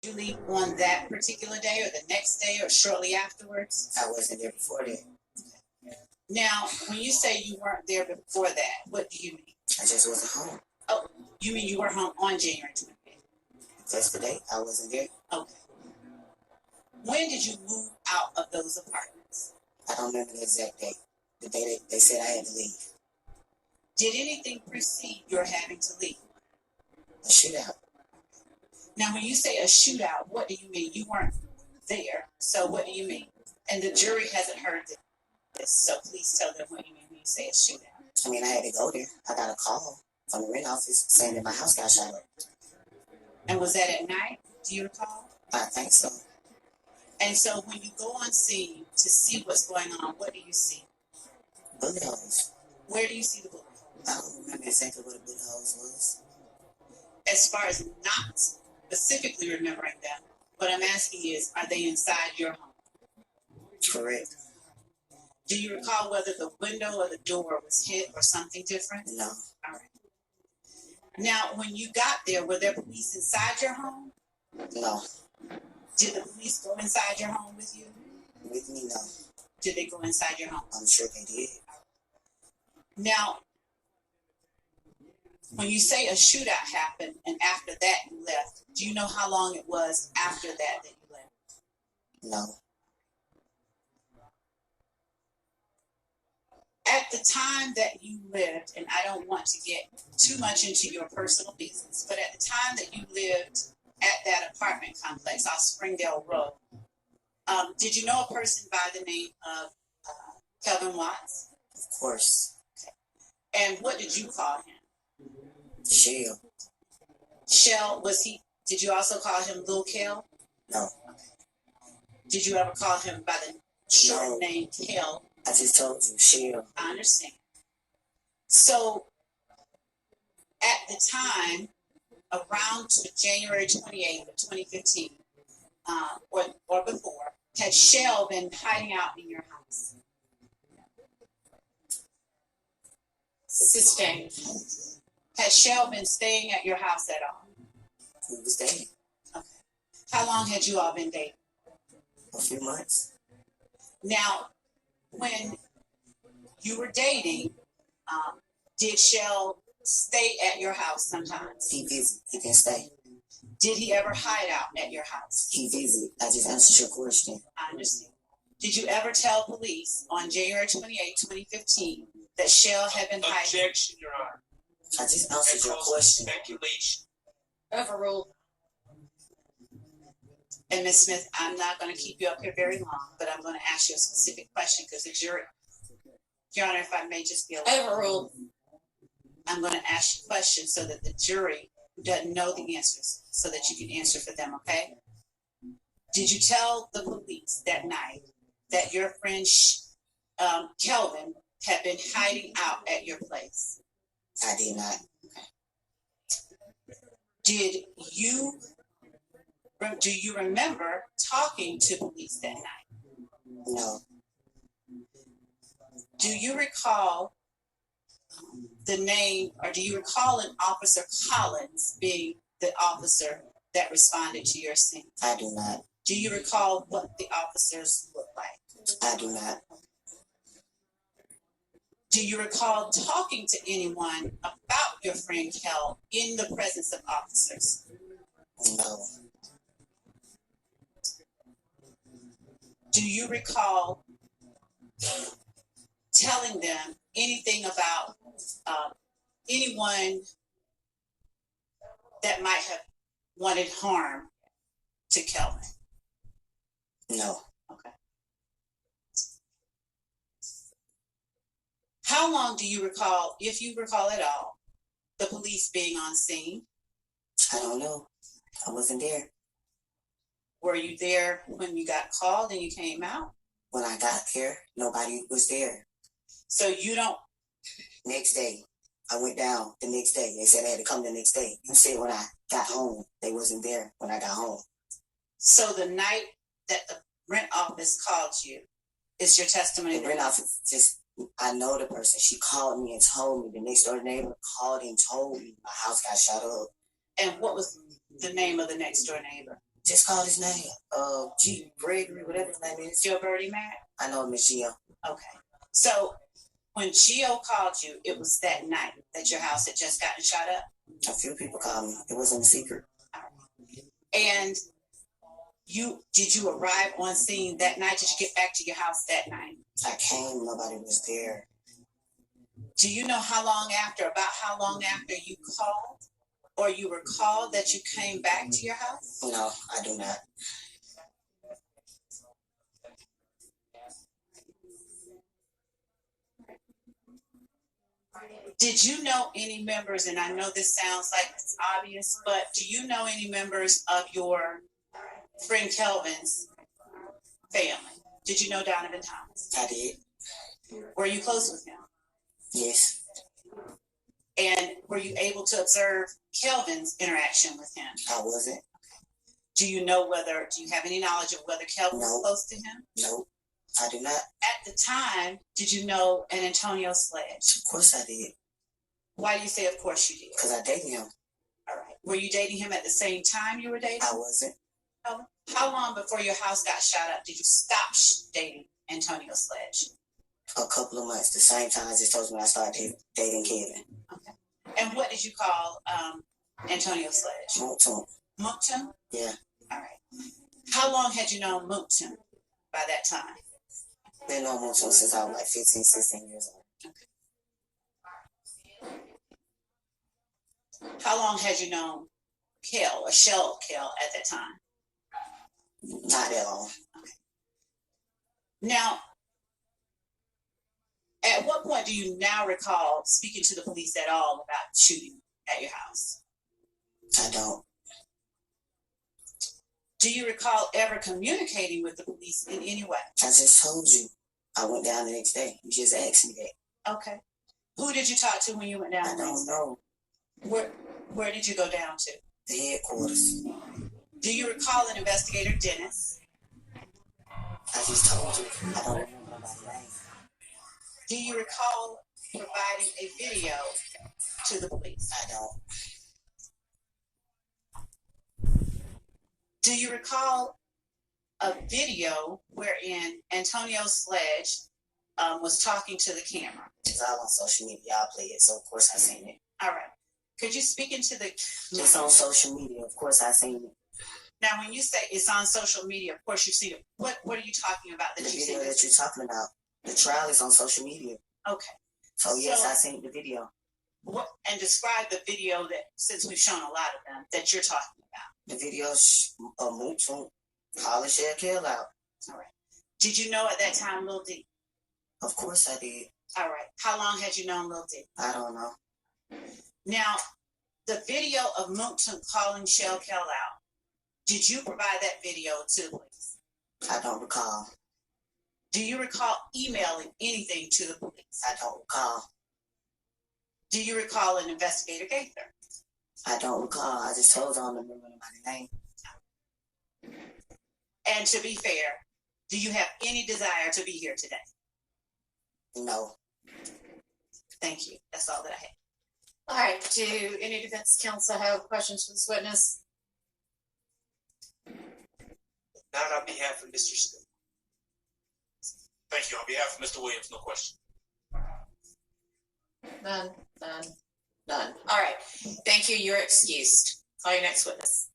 you leave on that particular day or the next day or shortly afterwards? I wasn't there before that. Now, when you say you weren't there before that, what do you mean? I just wasn't home. Oh, you mean you were home on January 28th? That's the day. I wasn't there. Okay. When did you move out of those apartments? I don't remember the exact date. The day they said I had to leave. Did anything precede your having to leave? A shootout. Now, when you say a shootout, what do you mean? You weren't there, so what do you mean? And the jury hasn't heard this, so please tell them what you mean when you say a shootout. I mean, I had to go there. I got a call from the rent office saying that my house got shot up. And was that at night? Do you recall? I think so. And so when you go on scene to see what's going on, what do you see? Bullet holes. Where do you see the bullet holes? I don't remember exactly what a bullet holes was. As far as not specifically remembering them, what I'm asking is, are they inside your home? Correct. Do you recall whether the window or the door was hit or something different? No. All right. Now, when you got there, were there police inside your home? No. Did the police go inside your home with you? With me, no. Did they go inside your home? I'm sure they did. Now, when you say a shootout happened and after that you left, do you know how long it was after that you left? No. At the time that you lived, and I don't want to get too much into your personal business, but at the time that you lived at that apartment complex off Springdale Road, did you know a person by the name of Kelvin Watts? Of course. Okay. And what did you call him? Shell. Shell, did you also call him Lil Kel? No. Did you ever call him by the short name Kel? I just told you, Shell. I understand. So, at the time, around January 28th of 2015, or before, had Shell been hiding out in your house? Sustained. Has Shell been staying at your house at all? He was dating. Okay. How long had you all been dating? A few months. Now, when you were dating, did Shell stay at your house sometimes? He visited. He didn't stay. Did he ever hide out at your house? He visited. I just answered your question. I understand. Did you ever tell police on January 28, 2015 that Shell had been hiding? Objection, Your Honor. I just answered your question. Speculation. Overruled. And Ms. Smith, I'm not going to keep you up here very long, but I'm going to ask you a specific question because the jury, Your Honor, if I may just be overruled, I'm going to ask you questions so that the jury who doesn't know the answers, so that you can answer for them, okay? Did you tell the police that night that your friend Kelvin had been hiding out at your place? I did not. Do you remember talking to police that night? No. Do you recall the name, or do you recall an Officer Collins being the officer that responded to your scene? I do not. Do you recall what the officers looked like? I do not. Do you recall talking to anyone about your friend Kel in the presence of officers? No. Do you recall telling them anything about anyone that might have wanted harm to Kelvin? No. Okay. How long do you recall, if you recall at all, the police being on scene? I don't know. I wasn't there. Were you there when you got called and you came out? When I got there, nobody was there. So you don't... Next day, I went down the next day. They said I had to come the next day. You said when I got home, they wasn't there when I got home. So the night that the rent office called you, is your testimony? The rent office just... I know the person. She called me and told me. The next door neighbor called and told me my house got shot up. And what was the name of the next door neighbor? Just call his name. G. Gregory, whatever his name is. Gilberti Mack? I know him as Gio. Okay. So when Gio called you, it was that night that your house had just gotten shot up? A few people called me. It wasn't a secret. And did you arrive on scene that night? Did you get back to your house that night? I came, nobody was there. Do you know about how long after you called or you recall that you came back to your house? No, I do not. Did you know any members, and I know this sounds like it's obvious, but do you know any members of your friend Kelvin's family? Did you know Donovan Thomas? I did. Were you close with him? Yes. And were you able to observe Kelvin's interaction with him? I wasn't. Do you have any knowledge of whether Kelvin was close to him? No, I do not. At the time, did you know an Antonio Sledge? Of course I did. Why do you say of course you did? Because I dated him. All right. Were you dating him at the same time you were dating? I wasn't. How long before your house got shot up did you stop dating Antonio Sledge? A couple of months. The same time I just told you when I started dating Kevin. Okay. And what did you call Antonio Sledge? Mooktoon. Mooktoon? Yeah. All right. How long had you known Mooktoon by that time? Been known Mooktoon since I was like 15, 16 years old. Okay. How long had you known Kel or Shell Kel at that time? Not that long. Okay. Now, at what point do you now recall speaking to the police at all about shooting at your house? I don't. Do you recall ever communicating with the police in any way? I just told you. I went down the next day. You just asked me that. Okay. Who did you talk to when you went down? I don't know. Where did you go down to? The headquarters. Do you recall an investigator, Dennis? I just told you. I don't remember nobody's name. Do you recall providing a video to the police? I don't. Do you recall a video wherein Antonio Sledge was talking to the camera? It's all on social media. I play it, so of course I seen it. All right. Could you speak into the... It's on social media. Of course I seen it. Now, when you say it's on social media, of course you've seen it. What are you talking about? The video that you're talking about. The trial is on social media. Okay. So yes, I seen the video. And describe the video that, since we've shown a lot of them, that you're talking about. The video of Mooktoon calling Shell Kel out. All right. Did you know at that time Lil D? Of course I did. All right. How long had you known Lil D? I don't know. Now, the video of Mooktoon calling Shell Kel out, did you provide that video to the police? I don't recall. Do you recall emailing anything to the police? I don't recall. Do you recall an investigator Gaither? I don't recall. I just told you I don't remember anybody's name. And to be fair, do you have any desire to be here today? No. Thank you. That's all that I have. All right. Do any defense counsel have questions for this witness? Not on behalf of Mr. Smith. Thank you. On behalf of Mr. Williams, no question. None. All right. Thank you. You're excused. Call your next witness.